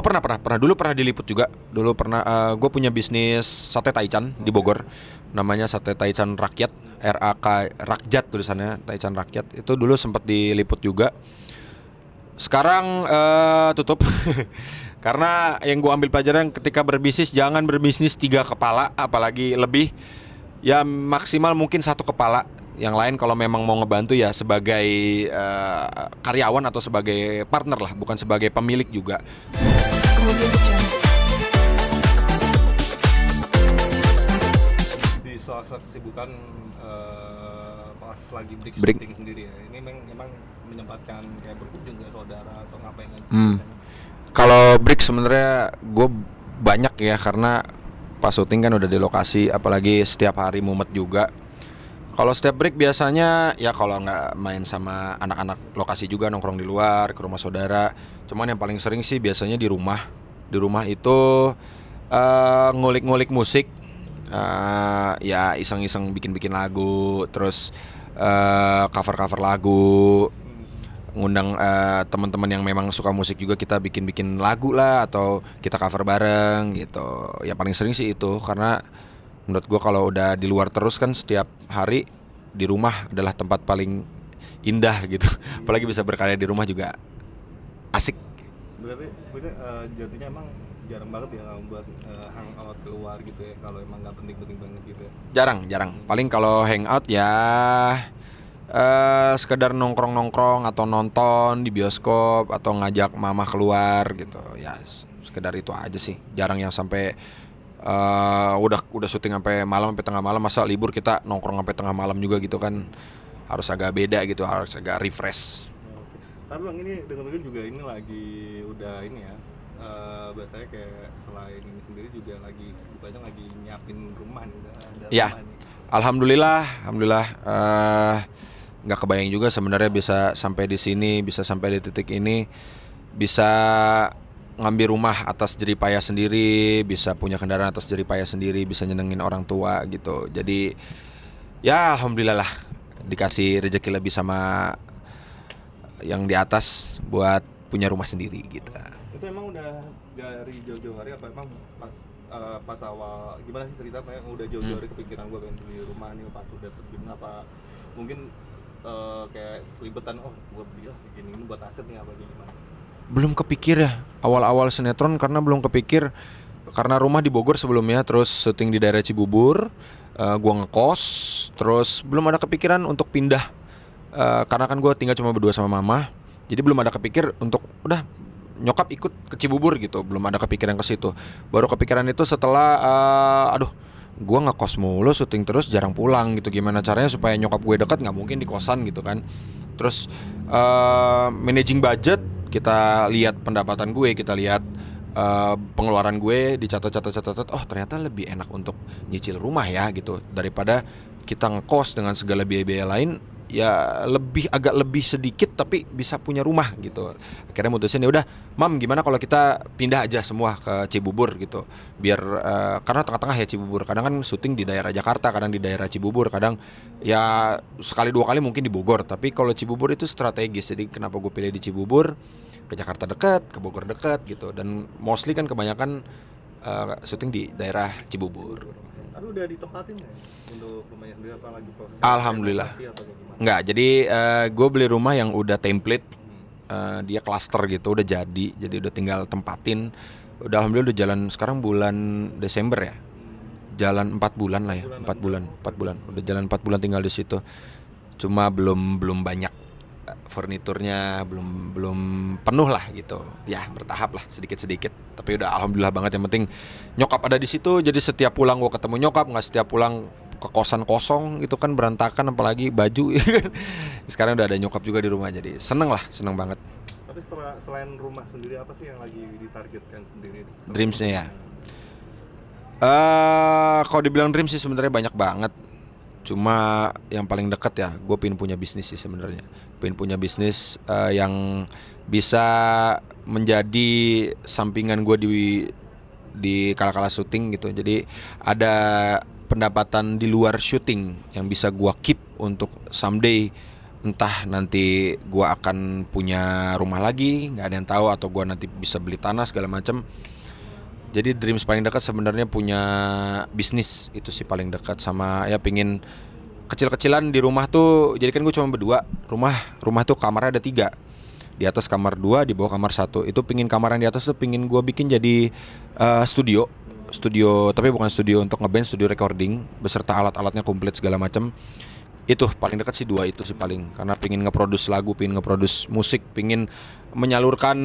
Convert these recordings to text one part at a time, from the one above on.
Pernah dulu pernah diliput juga. Dulu pernah gue punya bisnis sate Taichan di Bogor. Namanya Sate Taichan Rakyat, Rakyat tulisannya, Taichan Rakyat. Itu dulu sempat diliput juga. Sekarang tutup. Karena yang gue ambil pelajaran ketika berbisnis, jangan berbisnis 3 kepala, apalagi lebih. Ya maksimal mungkin 1 kepala. Yang lain kalau memang mau ngebantu ya sebagai karyawan atau sebagai partner lah, bukan sebagai pemilik juga. Di sela-sela kesibukan pas lagi break Break. syuting sendiri ya, ini memang menyempatkan kayak berkunjung ke saudara atau ngapain aja Hmm. biasanya? Kalau break sebenarnya gue banyak ya, karena pas syuting kan udah di lokasi, apalagi setiap hari mumet juga. Kalau setiap break biasanya ya kalau nggak main sama anak-anak lokasi juga nongkrong di luar ke rumah saudara. Cuman yang paling sering sih biasanya di rumah. Di rumah itu ngulik-ngulik musik, ya iseng-iseng bikin-bikin lagu, terus cover-cover lagu, ngundang teman-teman yang memang suka musik juga, kita bikin-bikin lagu lah atau kita cover bareng gitu. Yang paling sering sih itu, karena menurut gue kalau udah di luar terus kan setiap hari, di rumah adalah tempat paling indah gitu. Apalagi bisa berkarya di rumah juga asik. Berarti jatuhnya emang jarang banget ya kalau buat hangout keluar gitu ya, kalau emang nggak penting-penting banget gitu ya. Jarang. Paling kalau hangout ya sekedar nongkrong-nongkrong atau nonton di bioskop atau ngajak mama keluar gitu. Ya sekedar itu aja sih. Jarang yang sampai udah syuting sampai malam, sampai tengah malam. Masa libur kita nongkrong sampai tengah malam juga gitu kan. Harus agak beda gitu, harus agak refresh. Oke. Tapi bang, ini dengar-dengar juga ini lagi udah ini ya, biasanya kayak selain ini sendiri juga lagi banyak lagi nyiapin rumah nih, udah ada Ya, rumah nih. alhamdulillah nggak kebayang juga sebenarnya bisa sampai di sini, bisa sampai di titik ini, bisa ngambil rumah atas jerih payah sendiri, bisa punya kendaraan atas jerih payah sendiri, bisa nyenengin orang tua gitu. Jadi ya alhamdulillah lah, dikasih rezeki lebih sama yang di atas buat punya rumah sendiri gitu. Itu emang udah dari jauh-jauh hari apa emang pas awal gimana sih cerita, kayak udah jauh-jauh hari kepikiran gue pengen beli rumah nih pas udah terjun, apa mungkin kayak selibetan, oh gue beli begini ini buat aset nih apa gimana? Belum kepikir ya awal-awal sinetron, karena belum kepikir, karena rumah di Bogor sebelumnya, terus syuting di daerah Cibubur, gua ngekos, terus belum ada kepikiran untuk pindah. Karena kan gue tinggal cuma berdua sama mama, jadi belum ada kepikir untuk udah nyokap ikut ke Cibubur gitu, belum ada kepikiran ke situ. Baru kepikiran itu setelah gue ngekos mulu, syuting terus, jarang pulang gitu. Gimana caranya supaya nyokap gue dekat, nggak mungkin di kosan gitu kan. Terus managing budget, kita lihat pendapatan gue, kita lihat pengeluaran gue, dicatat, oh ternyata lebih enak untuk nyicil rumah ya gitu, daripada kita ngekos dengan segala biaya-biaya lain. Ya agak lebih sedikit tapi bisa punya rumah gitu. Akhirnya mutusin ya udah, Mam gimana kalau kita pindah aja semua ke Cibubur gitu. Biar karena tengah-tengah ya Cibubur. Kadang kan syuting di daerah Jakarta, kadang di daerah Cibubur, kadang ya sekali dua kali mungkin di Bogor. Tapi kalau Cibubur itu strategis. Jadi kenapa gue pilih di Cibubur? Ke Jakarta dekat, ke Bogor dekat gitu. Dan mostly kan kebanyakan syuting di daerah Cibubur. Tapi udah ditempatin ya untuk rumahnya sendiri, apa lagi proses Alhamdulillah. renovasi atau gimana? Enggak, jadi gue beli rumah yang udah template, dia cluster gitu, udah jadi udah tinggal tempatin. Udah alhamdulillah udah jalan sekarang bulan Desember ya, jalan 4 bulan lah ya, 4 bulan, udah jalan 4 bulan tinggal di situ. Cuma belum banyak furniturnya, belum penuh lah gitu, ya bertahap lah, sedikit. Tapi udah alhamdulillah banget, yang penting nyokap ada di situ. Jadi setiap pulang gue ketemu nyokap, nggak setiap pulang ke kosan kosong gitu kan, berantakan apalagi baju. Sekarang udah ada nyokap juga di rumah, jadi seneng banget. Tapi selain rumah sendiri, apa sih yang lagi ditargetkan sendiri? Dreamsnya ya, kalau dibilang dream sih sebenarnya banyak banget. Cuma yang paling dekat ya, gue pengen punya bisnis sih sebenarnya. Pengen punya bisnis yang bisa menjadi sampingan gue di kala-kala syuting gitu. Jadi ada pendapatan di luar syuting yang bisa gue keep untuk someday entah nanti gue akan punya rumah lagi, nggak ada yang tahu, atau gue nanti bisa beli tanah segala macam. Jadi dreams paling dekat sebenarnya punya bisnis, itu sih paling dekat. Sama ya pingin kecil-kecilan di rumah tuh. Jadi kan gue cuma berdua, rumah tuh kamarnya ada 3, di atas kamar 2, di bawah kamar 1. Itu pingin kamar yang di atas tuh pingin gue bikin jadi studio, tapi bukan studio untuk ngeband, studio recording beserta alat-alatnya komplit segala macam. Itu paling dekat sih 2 itu sih paling, karena pingin ngeproduce lagu, pingin ngeproduce musik, pingin menyalurkan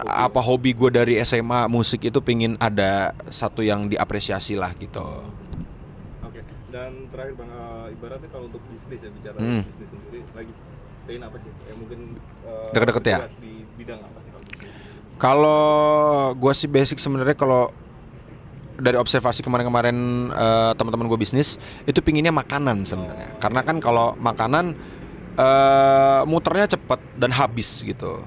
apa hobi gue dari SMA musik itu, pingin ada satu yang diapresiasi lah gitu. Oke. Dan terakhir Bang, ibaratnya kalau untuk bisnis ya, bicara bisnis sendiri lagi pengen apa sih? Mungkin Deket-deket ya? di bidang apa sih kalau bisnis? Kalau gue sih basic sebenarnya, kalau dari observasi kemarin-kemarin teman-teman gue bisnis itu pinginnya makanan sebenarnya. Karena kan kalau makanan muternya cepet dan habis gitu.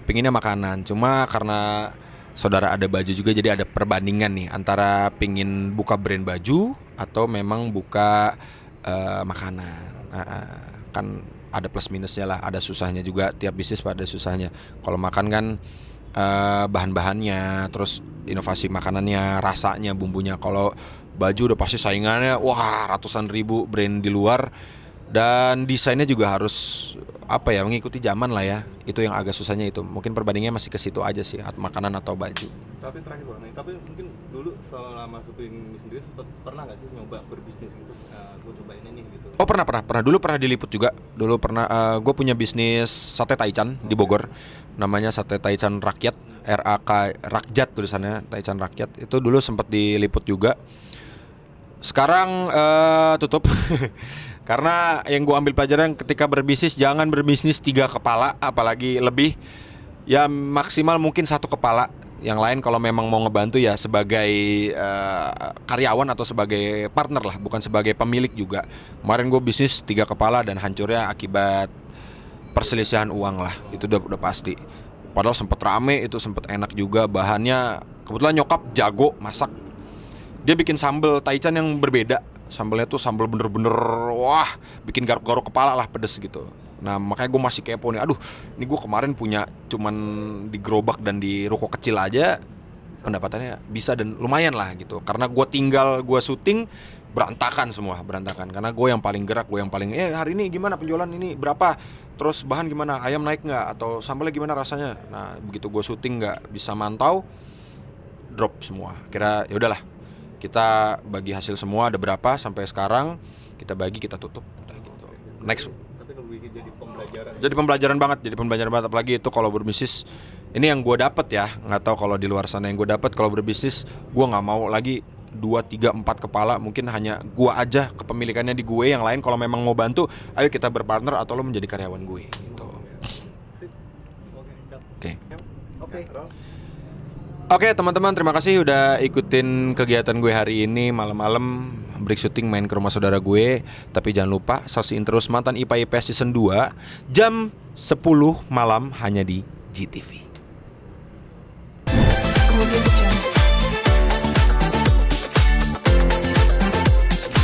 Pinginnya makanan. Cuma karena saudara ada baju juga, jadi ada perbandingan nih antara pingin buka brand baju atau memang buka makanan. Kan ada plus minusnya lah, ada susahnya juga. Tiap bisnis pada susahnya. Kalau makan kan bahan-bahannya, terus inovasi makanannya, rasanya, bumbunya. Kalau baju udah pasti saingannya wah ratusan ribu brand di luar, dan desainnya juga harus mengikuti zaman lah ya. Itu yang agak susahnya itu. Mungkin perbandingannya masih ke situ aja sih, makanan atau baju. Tapi terakhir Bang, tapi mungkin dulu selama syuting sendiri pernah nggak sih nyoba berbisnis gitu? Gue cobain ini gitu. Oh pernah. Dulu pernah diliput juga. Dulu pernah. Gue punya bisnis sate taichan di Bogor. Namanya Sate Taichan Rakyat, RAK Rakyat tulisannya, Taichan Rakyat. Itu dulu sempat diliput juga. Sekarang tutup. Karena yang gue ambil pelajaran ketika berbisnis, jangan berbisnis 3 kepala, apalagi lebih. Ya maksimal mungkin 1 kepala. Yang lain kalau memang mau ngebantu ya sebagai karyawan atau sebagai partner lah, bukan sebagai pemilik juga. Kemarin gue bisnis 3 kepala dan hancurnya akibat perselisihan uang lah, itu udah pasti. Padahal sempet rame, itu sempet enak juga bahannya. Kebetulan nyokap jago masak. Dia bikin sambal taichan yang berbeda. Sambalnya tuh sambal bener-bener wah, bikin garuk-garuk kepala lah, pedes gitu. Nah makanya gue masih kepo nih. Aduh, ini gue kemarin punya cuman di gerobak dan di ruko kecil aja pendapatannya bisa dan lumayan lah gitu. Karena gue syuting berantakan karena gue yang paling gerak, gue yang paling hari ini gimana penjualan, ini berapa, terus bahan gimana, ayam naik nggak, atau sambalnya gimana rasanya. Nah begitu gue syuting nggak bisa mantau, drop semua. Kira ya udahlah, kita bagi hasil semua, ada berapa sampai sekarang kita bagi, kita tutup udah gitu. Next. Tapi kalau bikin Jadi pembelajaran banget apalagi itu kalau berbisnis. Ini yang gue dapet ya, nggak tahu kalau di luar sana yang gue dapet. Kalau berbisnis gue nggak mau lagi 2, 3, 4 kepala. Mungkin hanya gue aja kepemilikannya di gue. Yang lain kalau memang mau bantu, ayo kita berpartner atau lo menjadi karyawan gue gitu. Oke teman-teman, terima kasih udah ikutin kegiatan gue hari ini. Malam-malam break syuting main ke rumah saudara gue. Tapi jangan lupa saksiin terus Mantan IPA IPS Season 2 jam 10 malam hanya di GTV.